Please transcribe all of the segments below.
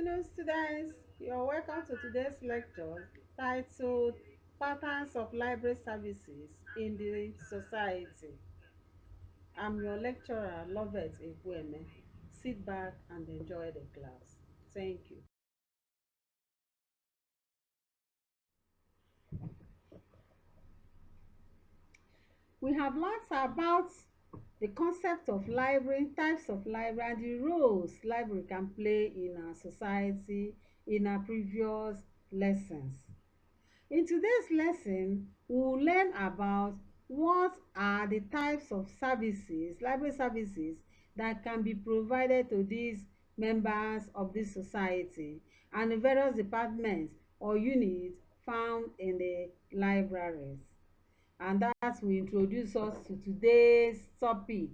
afternoon, students. You're welcome to today's lecture titled Patterns of Library Services in the Society. I'm your lecturer, Lovett Ekweme. Sit back and enjoy the class. Thank you. We have learned about the concept of library, types of library, and the roles library can play in our society in our previous lessons. In today's lesson, we will learn about what are the types of services, library services, that can be provided to these members of this society and the various departments or units found in the libraries. And that will introduce us to today's topic.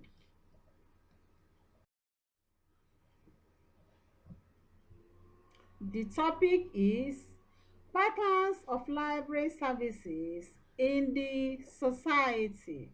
The topic is patterns of library services in the society.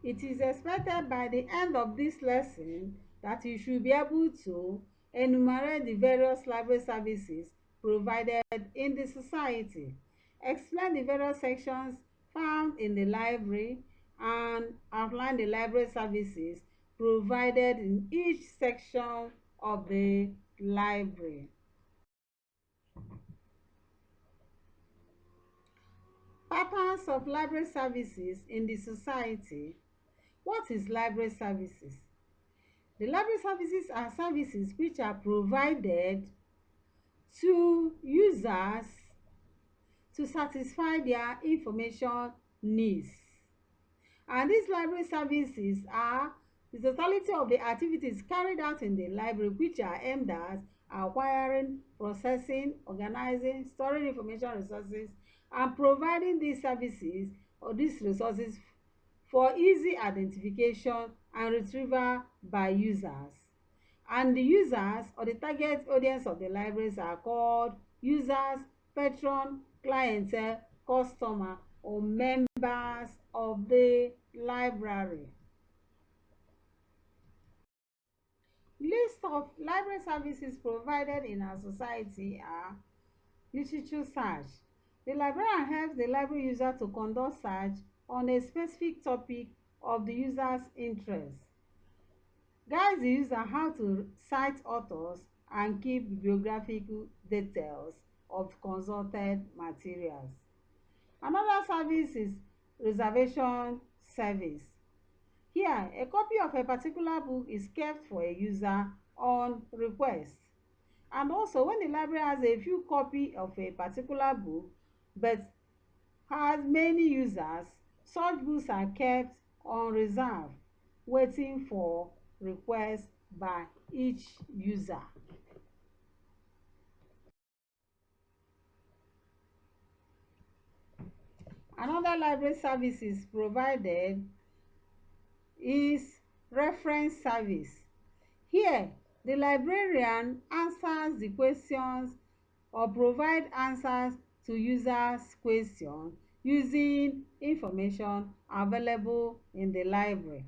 It is expected by the end of this lesson that you should be able to enumerate the various library services provided in the society, explain the various sections found in the library, and outline the library services provided in each section of the library. Patterns of library services in the society. What is library services? The library services are services which are provided to users to satisfy their information needs. And these library services are the totality of the activities carried out in the library which are aimed at acquiring, processing, organizing, storing information resources, and providing these services or these resources for easy identification and retrieval by users. And the users or the target audience of the libraries are called users, patron, clientele, customer, or members of the library. List of library services provided in our society are literature search. The librarian helps the library user to conduct search on a specific topic of the user's interest. Guides the user how to cite authors and keep bibliographical details of consulted materials. Another service is reservation service. Here, a copy of a particular book is kept for a user on request. And also, when the library has a few copies of a particular book but has many users, such books are kept on reserve, waiting for request by each user. Another library services provided is reference service. Here, the librarian answers the questions or provide answers to users' questions using information available in the library.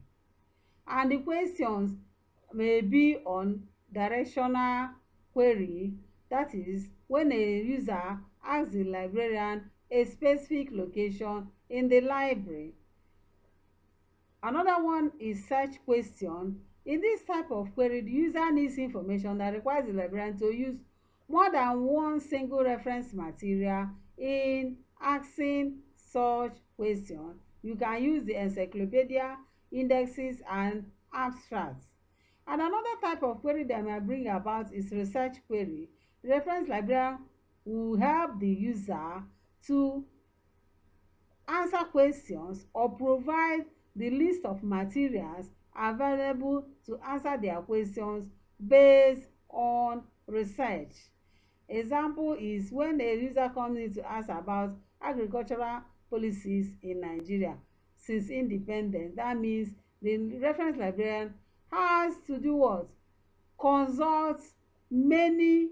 And the questions may be on directional query, that is, when a user asks the librarian a specific location in the library. Another one is search question. In this type of query, the user needs information that requires the librarian to use more than one single reference material in asking such question. You can use the encyclopedia, indexes, and abstracts. And another type of query that might bring about is research query. The reference librarian will help the user to answer questions or provide the list of materials available to answer their questions based on research. Example is when a user comes in to ask about agricultural policies in Nigeria since independence. That means the reference librarian has to do what? Consult many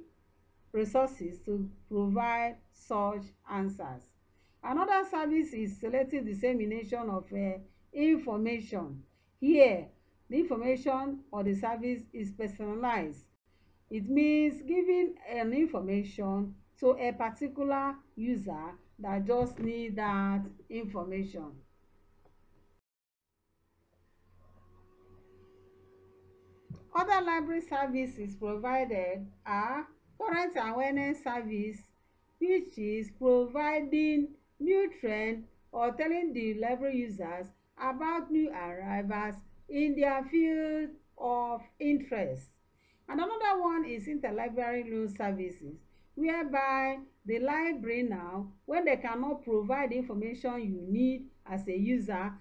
resources to provide such answers. Another service is selective dissemination of information. Here, The information or the service is personalized. It means giving an information to a particular user that just need that information. Other library services provided are current awareness service, which is providing new trend or telling the library users about new arrivals in their field of interest. And another one is interlibrary loan services, whereby the library now, when they cannot provide the information you need as a user,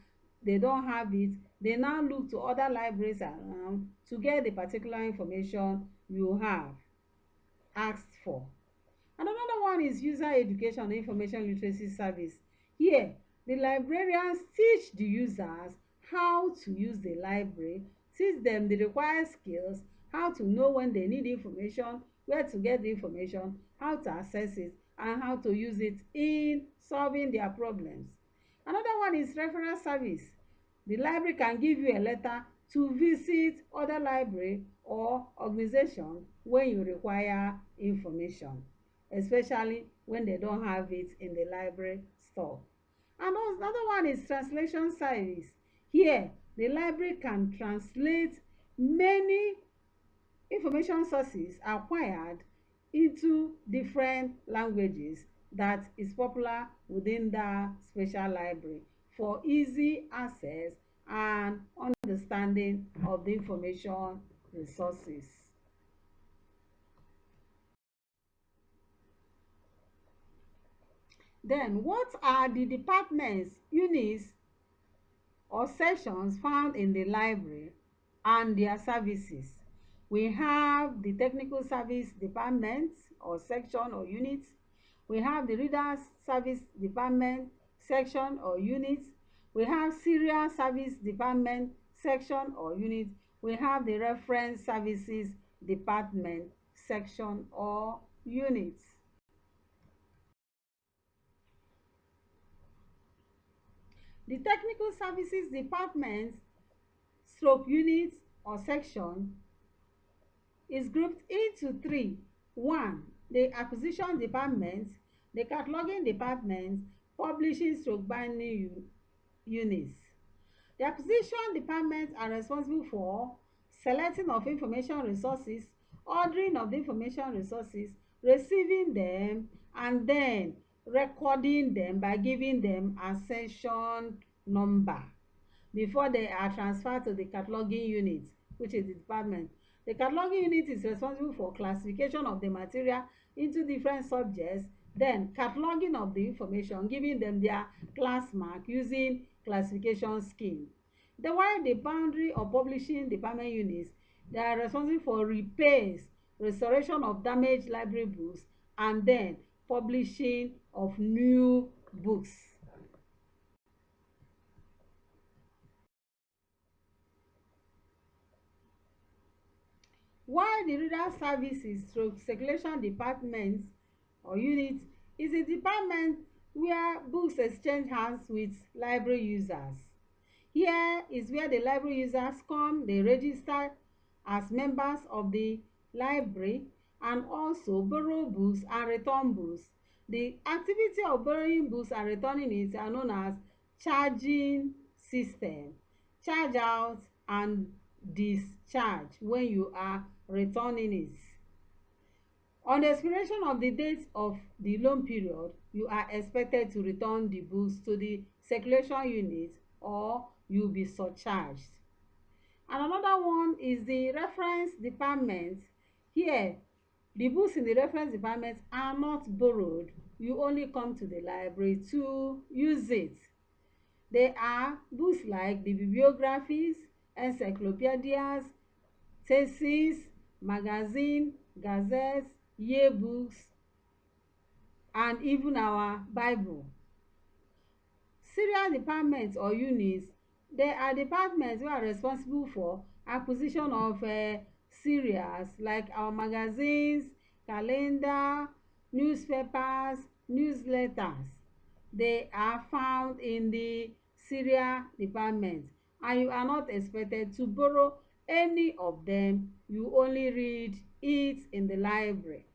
they don't have it, they now look to other libraries around to get the particular information you have asked for. And another one is user education and information literacy service. Here, the librarians teach the users how to use the library, teach them the required skills, how to know when they need information, where to get the information, how to access it, and how to use it in solving their problems. Another one is referral service. The library can give you a letter to visit other library or organization when you require information, especially when they don't have it in the library store. And another one is translation service. Here, the library can translate many information sources acquired into different languages that is popular within the special library for easy access and understanding of the information resources. Then, what are the departments, units, or sections found in the library and their services? We have the technical service department or section or unit. We have the readers service department, section or unit. We have serial service department, section or unit. We have the reference services department, section or unit. The technical services department stroke unit or section is grouped into three. One, the acquisition department, the cataloging department, publishing stroke binding units. The acquisition department are responsible for selecting of information resources, ordering of the information resources, receiving them, and then recording them by giving them accession number before they are transferred to the cataloging unit, which is the department. The cataloging unit is responsible for classification of the material into different subjects, then cataloging of the information, giving them their class mark using classification scheme. Then while the boundary or publishing department units, they are responsible for repairs, restoration of damaged library books, and then publishing of new books. While the reader services stroke circulation department or unit is a department where books exchange hands with library users. Here is where the library users come, they register as members of the library and also borrow books and return books. The activity of borrowing books and returning it are known as charging system. Charge out and discharge when you are returning it. On the expiration of the date of the loan period, you are expected to return the books to the circulation unit or you will be surcharged. And another one is the reference department. Here, the books in the reference department are not borrowed. You only come to the library to use it. They are books like the bibliographies, encyclopedias, theses, magazine, gazettes, yearbooks, and even our Bible. Serial departments or units, they are departments wey are responsible for acquisition of serials like our magazines, calendar, newspapers, newsletters. They are found in the serial department. and you are not expected to borrow any of them. You only read it in the library.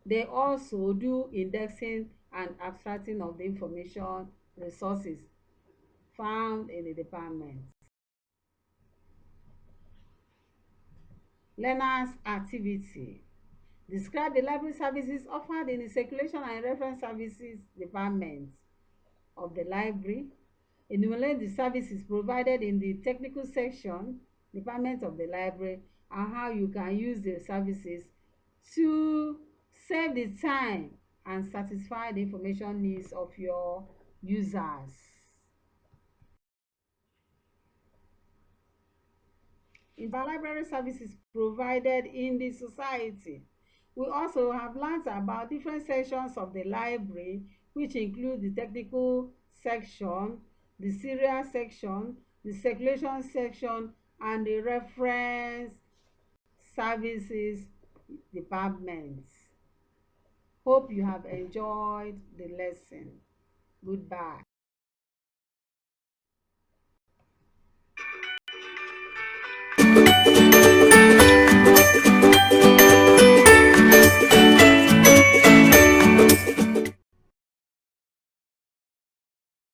They also do indexing and abstracting of the information resources found in the department. Learners activity. Describe the library services offered in the circulation and reference services department of the library. Enumerate the services provided in the technical section department of the library and how you can use the services to save the time and satisfy the information needs of your users. Interlibrary services provided in the society. We also have learned about different sections of the library, which include the technical section, the serial section, the circulation section, and the reference services departments. Hope you have enjoyed the lesson. Goodbye.